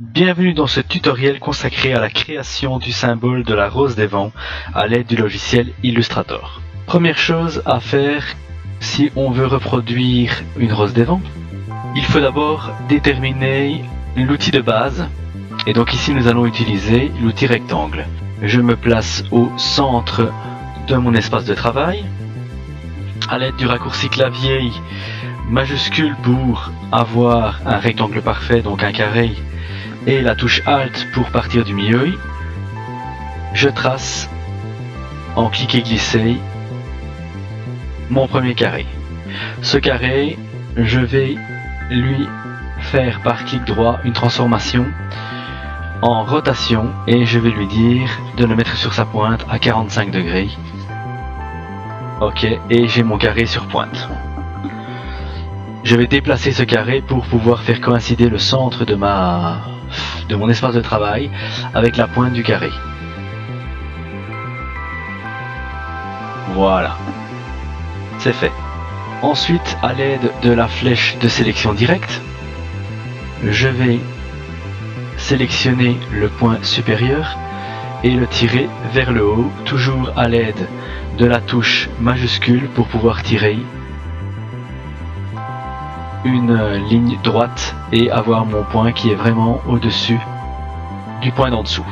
Bienvenue dans ce tutoriel consacré à la création du symbole de la rose des vents à l'aide du logiciel Illustrator. Première chose à faire si on veut reproduire une rose des vents, il faut d'abord déterminer l'outil de base et donc ici nous allons utiliser l'outil rectangle. Je me place au centre de mon espace de travail à l'aide du raccourci clavier majuscule pour avoir un rectangle parfait, donc un carré, et la touche Alt pour partir du milieu. Je trace en cliquer glisser mon premier carré. Ce carré, je vais lui faire par clic droit une transformation en rotation et je vais lui dire de le mettre sur sa pointe à 45 degrés. Ok, et j'ai mon carré sur pointe. Je vais déplacer ce carré pour pouvoir faire coïncider le centre de mon espace de travail avec la pointe du carré. Voilà, c'est fait. Ensuite, à l'aide de la flèche de sélection directe, je vais sélectionner le point supérieur et le tirer vers le haut, toujours à l'aide de la touche majuscule pour pouvoir tirer une ligne droite et avoir mon point qui est vraiment au-dessus du point d'en dessous.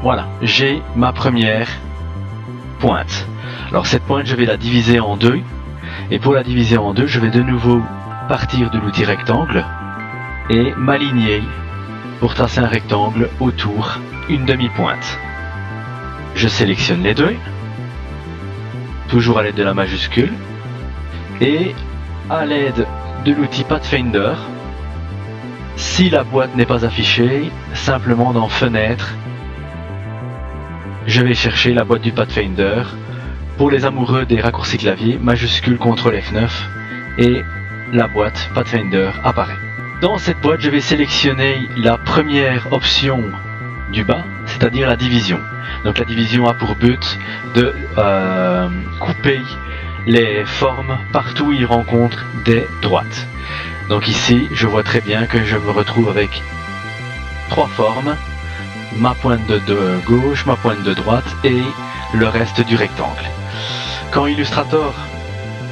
Voilà, j'ai ma première pointe. Alors cette pointe, je vais la diviser en deux. Et pour la diviser en deux, je vais de nouveau partir de l'outil rectangle et m'aligner pour tracer un rectangle autour une demi-pointe. Je sélectionne les deux, toujours à l'aide de la majuscule, et à l'aide de l'outil Pathfinder, si la boîte n'est pas affichée, simplement dans Fenêtre, je vais chercher la boîte du Pathfinder. Pour les amoureux des raccourcis clavier, majuscule CTRL F9 et la boîte Pathfinder apparaît. Dans cette boîte, je vais sélectionner la première option du bas, c'est-à-dire la division. Donc la division a pour but de couper les formes partout où il rencontre des droites. Donc ici, je vois très bien que je me retrouve avec trois formes, ma pointe de gauche, ma pointe de droite et le reste du rectangle. Quand Illustrator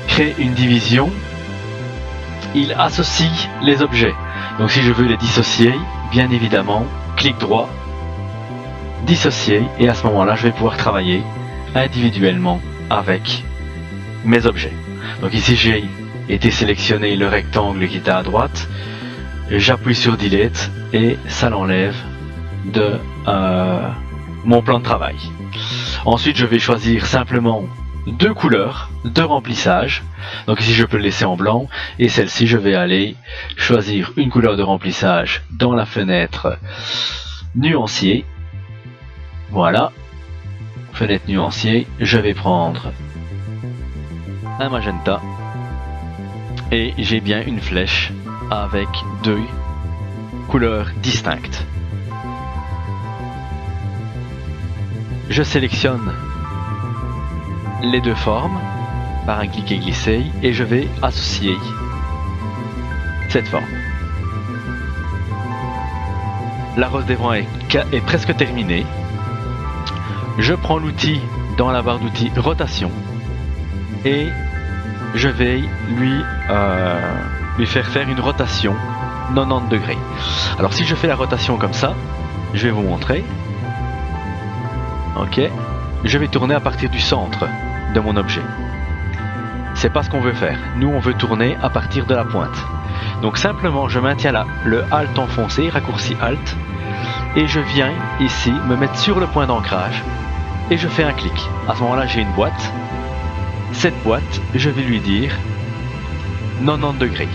crée une division, il associe les objets. Donc si je veux les dissocier, bien évidemment, clic droit, dissocier, et à ce moment-là, je vais pouvoir travailler individuellement avec mes objets. Donc ici, j'ai été sélectionner le rectangle qui était à droite, j'appuie sur Delete et ça l'enlève de mon plan de travail. Ensuite, je vais choisir simplement deux couleurs de remplissage. Donc ici, je peux le laisser en blanc et celle-ci, je vais aller choisir une couleur de remplissage dans la fenêtre nuancier. Voilà, fenêtre nuancier, je vais prendre un magenta et j'ai bien une flèche avec deux couleurs distinctes. Je sélectionne les deux formes par un clic et glisser et je vais associer cette forme. La rose des vents est presque terminée. Je prends l'outil dans la barre d'outils rotation et je vais lui faire une rotation 90 degrés. Alors si je fais la rotation comme ça, je vais vous montrer. Ok, je vais tourner à partir du centre de mon objet. C'est pas ce qu'on veut faire. Nous, on veut tourner à partir de la pointe. Donc simplement, je maintiens le Alt enfoncé, raccourci Alt, et je viens ici me mettre sur le point d'ancrage et je fais un clic. À ce moment-là, j'ai une boîte. Cette boîte, je vais lui dire 90 degrés.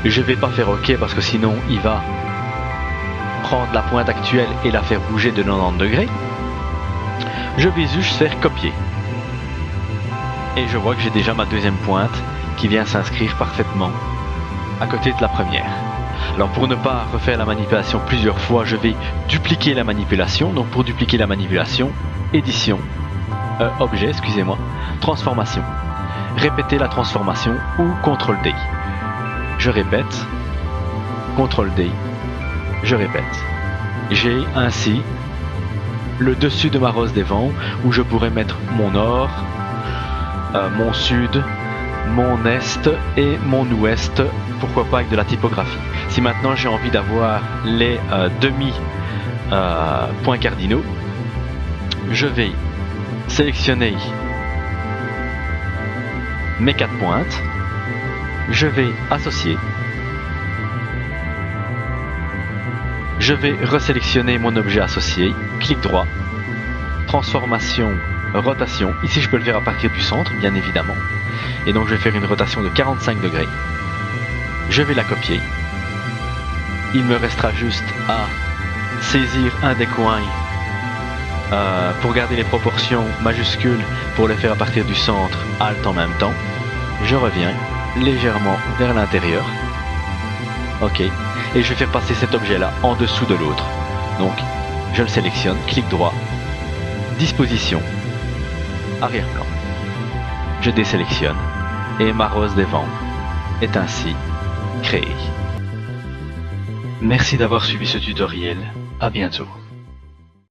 Je vais pas faire OK parce que sinon, il va prendre la pointe actuelle et la faire bouger de 90 degrés. Je vais juste faire copier. Et je vois que j'ai déjà ma deuxième pointe qui vient s'inscrire parfaitement à côté de la première. Alors pour ne pas refaire la manipulation plusieurs fois, je vais dupliquer la manipulation. Donc pour dupliquer la manipulation, édition, objet, excusez-moi, transformation. Répéter la transformation ou CTRL D. Je répète, CTRL D Je répète. J'ai ainsi le dessus de ma rose des vents où je pourrais mettre mon nord, mon sud, mon est et mon ouest, pourquoi pas avec de la typographie. Si maintenant j'ai envie d'avoir les points cardinaux, je vais sélectionner mes 4 pointes, je vais associer, je vais resélectionner mon objet associé, clic droit, transformation, rotation. Ici je peux le faire à partir du centre, bien évidemment. Et donc je vais faire une rotation de 45 degrés. Je vais la copier. Il me restera juste à saisir un des coins pour garder les proportions majuscules, pour le faire à partir du centre, Alt en même temps. Je reviens légèrement vers l'intérieur. Ok. Et je vais faire passer cet objet-là en dessous de l'autre. Donc, je le sélectionne, clic droit, disposition, arrière-plan. Je désélectionne et ma rose des vents est ainsi créée. Merci d'avoir suivi ce tutoriel. À bientôt.